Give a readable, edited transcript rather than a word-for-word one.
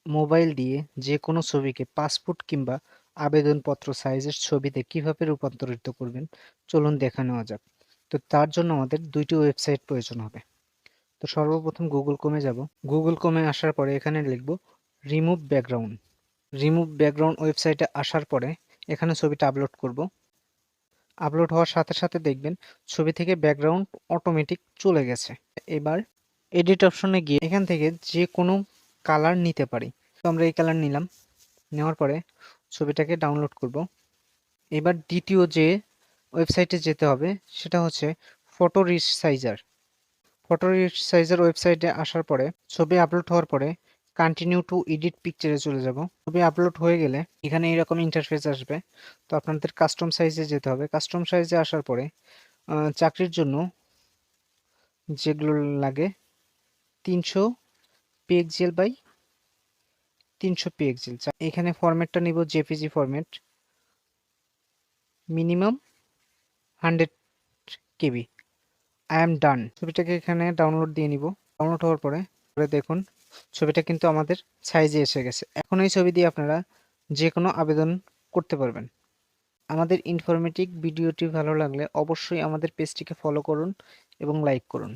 Mobile দিয়ে যে কোনো ছবিকে পাসপোর্ট কিংবা আবেদনপত্র সাইজের ছবিতে কিভাবে রূপান্তরিত করবেন চলুন দেখে নেওয়া যাক। তো তার জন্য আমাদের দুইটি ওয়েবসাইট প্রয়োজন হবে। তো সর্বপ্রথম গুগল ক্রোমে যাব। গুগল ক্রোমে আসার পরে এখানে লিখব রিমুভ ব্যাকগ্রাউন্ড। রিমুভ ব্যাকগ্রাউন্ড ওয়েবসাইটে আসার পরে এখানে ছবিটা আপলোড করব। আপলোড হওয়ার সাথে সাথে দেখবেন ছবি থেকে ব্যাকগ্রাউন্ড অটোমেটিক চলে গেছে। এবার এডিট অপশনে গিয়ে এখান থেকে যে কোনো কালার নিতে পারি। তো আমরা এই কালার নিলাম। নেওয়ার পরে ছবিটাকে ডাউনলোড করব। এবার দ্বিতীয় যে ওয়েবসাইটে যেতে হবে সেটা হচ্ছে ফটো রিসাইজার। ফটো রিসাইজার ওয়েবসাইটে আসার পরে ছবি আপলোড হওয়ার পরে কন্টিনিউ টু এডিট পিকচারে চলে যাব। ছবি আপলোড হয়ে গেলে এখানে এরকম ইন্টারফেস আসবে। তো আপনাদের কাস্টম সাইজে যেতে হবে। কাস্টম সাইজে আসার পরে চাকরির জন্য যেগুলো লাগে 300 পিক্সেল বাই 300 পিক্সেল। এখানে ফরম্যাটটা নিব JPG format, minimum 100 KB. I am done. ছবিটাকে এখানে ডাউনলোড দিয়ে নিব। ডাউনলোড হওয়ার পরে দেখুন ছবিটা কিন্তু আমাদের সাইজে এসে গেছে। এখন এই ছবি দিয়ে আপনারা যে কোনো আবেদন করতে পারবেন। আমাদের ইনফরমেটিভ ভিডিওটি ভালো লাগলে অবশ্যই আমাদের পেজটিকে ফলো করুন এবং লাইক করুন।